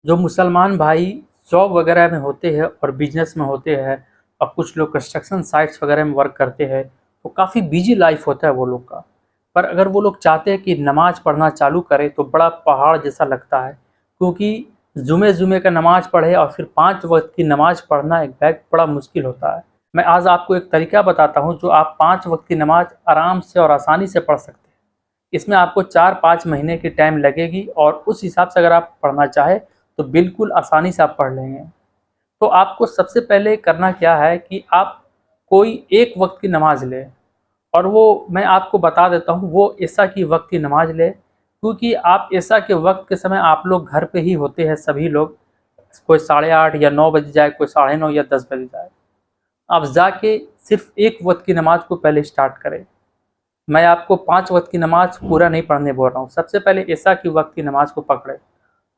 जो मुसलमान भाई जॉब वगैरह में होते हैं और बिजनेस में होते हैं और कुछ लोग कंस्ट्रक्शन साइट्स वगैरह में वर्क करते हैं, तो काफ़ी बिजी लाइफ होता है वो लोग का। पर अगर वो लोग चाहते हैं कि नमाज़ पढ़ना चालू करें तो बड़ा पहाड़ जैसा लगता है, क्योंकि जुमे जुमे का नमाज़ पढ़े और फिर 5 वक्त की नमाज़ पढ़ना एक बैग बड़ा मुश्किल होता है। मैं आज आपको एक तरीका बताता हूँ जो आप 5 वक्त की नमाज़ आराम से और आसानी से पढ़ सकते हैं। इसमें आपको 4-5 महीने की टाइम लगेगी और उस हिसाब से अगर आप पढ़ना चाहें तो बिल्कुल आसानी से आप पढ़ लेंगे। तो आपको सबसे पहले करना क्या है कि आप कोई एक वक्त की नमाज़ लें, और वो मैं आपको बता देता हूँ वो ऐसा की वक्त की नमाज़ लें, क्योंकि आप ऐसा के वक्त के समय आप लोग घर पे ही होते हैं सभी लोग। कोई 8:30 या 9 बज जाए, कोई 9:30 या 10 बज जाए। आप जाके सिर्फ एक वक्त की नमाज़ को पहले स्टार्ट करें। मैं आपको 5 वक्त की नमाज़ पूरा नहीं पढ़ने बोल रहा हूँ। सबसे पहले ऐसा की वक्त की नमाज़ को पकड़े,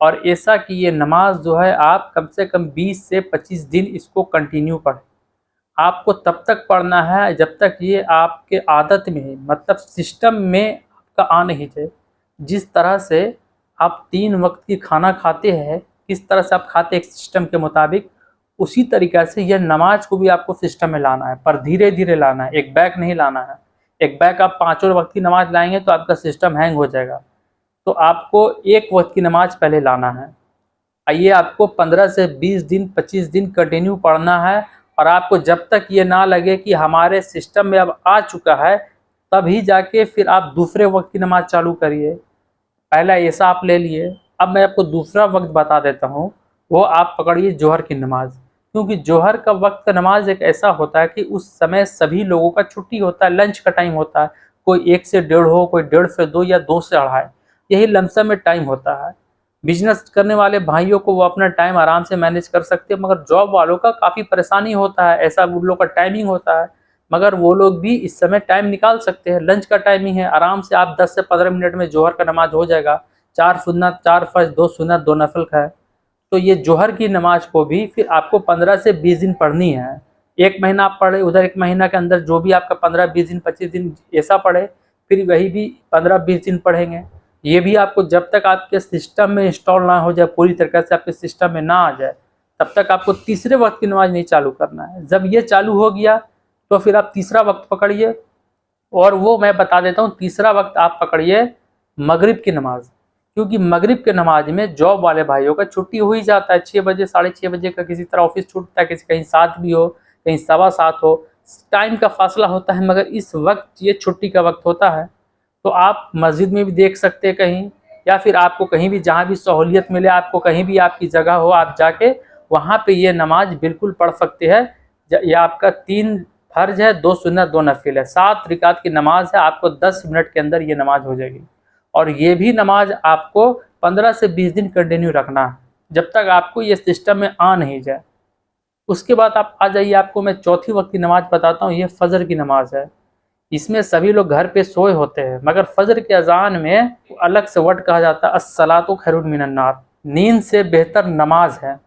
और ऐसा कि ये नमाज़ जो है आप कम से कम 20 से 25 दिन इसको कंटिन्यू पढ़ें। आपको तब तक पढ़ना है जब तक ये आपके आदत में है, मतलब सिस्टम में आपका आ नहीं जाए। जिस तरह से आप 3 वक्त की खाना खाते हैं, किस तरह से आप खाते हैं एक सिस्टम के मुताबिक, उसी तरीक़ा से यह नमाज को भी आपको सिस्टम में लाना है, पर धीरे-धीरे लाना है, एक बैग नहीं लाना है। एक बैग आप पाँचों वक्त की नमाज लाएँगे तो आपका सिस्टम हैंग हो जाएगा। तो आपको एक वक्त की नमाज पहले लाना है। ये आपको 15 से 20 दिन 25 दिन कंटिन्यू पढ़ना है, और आपको जब तक ये ना लगे कि हमारे सिस्टम में अब आ चुका है, तभी जाके फिर आप दूसरे वक्त की नमाज चालू करिए। पहला ऐसा आप ले लिए। अब मैं आपको दूसरा वक्त बता देता हूँ, वो आप पकड़िए जोहर की नमाज। क्योंकि जोहर का वक्त का नमाज एक ऐसा होता है कि उस समय सभी लोगों का छुट्टी होता है, लंच का टाइम होता है। कोई 1 से डेढ़ हो, कोई 1:30 से 2 या 2 से 2:30, यही लमसम में टाइम होता है। बिजनेस करने वाले भाइयों को वो अपना टाइम आराम से मैनेज कर सकते हैं, मगर जॉब वालों का काफ़ी परेशानी होता है, ऐसा उन लोग का टाइमिंग होता है। मगर वो लोग भी इस समय टाइम निकाल सकते हैं, लंच का टाइमिंग है, आराम से आप 10 से 15 मिनट में जोहर का नमाज हो जाएगा। 4 सुन्नत, 4 फ़र्ज़, 2 सुन्नत, 2 नफ़िल का है। तो ये जोहर की नमाज को भी फिर आपको 15 से 20 दिन पढ़नी है। 1 महीना आप पढ़े, उधर 1 महीना के अंदर जो भी आपका 15-20 दिन 25 दिन ऐसा पढ़े, फिर वही भी 15-20 दिन पढ़ेंगे। ये भी आपको जब तक आपके सिस्टम में इंस्टॉल ना हो जाए, पूरी तरीक़े से आपके सिस्टम में ना आ जाए, तब तक आपको तीसरे वक्त की नमाज नहीं चालू करना है। जब ये चालू हो गया तो फिर आप तीसरा वक्त पकड़िए, और वो मैं बता देता हूँ। तीसरा वक्त आप पकड़िए मगरिब की नमाज, क्योंकि मगरिब के नमाज में जॉब वाले भाइयों का छुट्टी हो ही जाता है। 6 बजे, 6:30 बजे का किसी तरह ऑफिस छूटता है, किसी कहीं 7 भी हो, कहीं 7:15 हो, टाइम का फासला होता है, मगर इस वक्त ये छुट्टी का वक्त होता है। तो आप मस्जिद में भी देख सकते हैं कहीं, या फिर आपको कहीं भी जहाँ भी सहूलियत मिले, आपको कहीं भी आपकी जगह हो, आप जाके वहाँ पे ये नमाज बिल्कुल पढ़ सकते हैं। ये आपका 3 फ़र्ज़ है, 2 सुन्नत, 2 नफ़िल है, 7 रिकात की नमाज है। आपको 10 मिनट के अंदर ये नमाज हो जाएगी, और ये भी नमाज आपको 15 से 20 दिन कंटिन्यू रखना है, जब तक आपको ये सिस्टम में आ नहीं जाए। उसके बाद आप आ जाइए, आपको मैं चौथी वक्त की नमाज बताता हूँ। ये फ़जर की नमाज है। इसमें सभी लोग घर पे सोए होते हैं, मगर फ़जर के अज़ान में अलग से वर्ड कहा जाता है, अस्सलातु खैरुम मिनन नार, नींद से बेहतर नमाज है।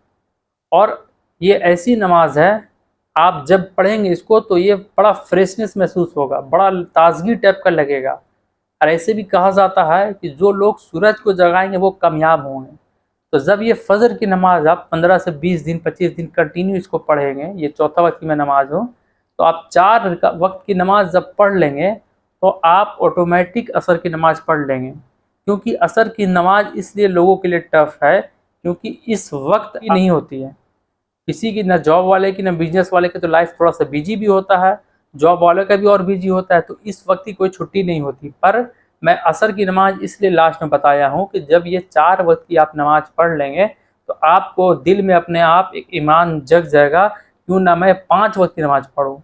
और ये ऐसी नमाज है, आप जब पढ़ेंगे इसको तो ये बड़ा फ्रेशनेस महसूस होगा, बड़ा ताज़गी टाइप का लगेगा। और ऐसे भी कहा जाता है कि जो लोग सूरज को जगाएंगे वो कामयाब होंगे। तो जब ये फ़जर की नमाज आप 15 से 20 दिन 25 दिन कंटिन्यू इसको पढ़ेंगे, ये चौथा वक्त की मैं नमाज हूँ, तो आप 4 वक्त की नमाज जब पढ़ लेंगे तो आप ऑटोमेटिक असर की नमाज पढ़ लेंगे। क्योंकि असर की नमाज इसलिए लोगों के लिए टफ है क्योंकि इस वक्त ही नहीं होती है किसी की, ना जॉब वाले की, ना बिजनेस वाले की। तो लाइफ थोड़ा सा बिजी भी होता है, जॉब वाले का भी और बिजी होता है, तो इस वक्त की कोई छुट्टी नहीं होती। पर मैं असर की नमाज इसलिए लास्ट में बताया हूँ कि जब ये 4 वक्त की आप नमाज पढ़ लेंगे तो आपको दिल में अपने आप एक ईमान जग जाएगा, क्यों ना मैं 5 वक्त की नमाज पढ़ूँ।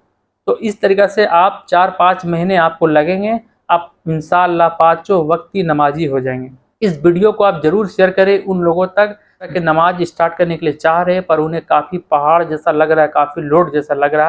तो इस तरीक़े से आप 4-5 महीने आपको लगेंगे, आप इंशाअल्लाह 5 वक्त की नमाजी हो जाएंगे। इस वीडियो को आप ज़रूर शेयर करें उन लोगों तक कि नमाज स्टार्ट करने के लिए चाह रहे हैं, पर उन्हें काफ़ी पहाड़ जैसा लग रहा है, काफ़ी लोड जैसा लग रहा है।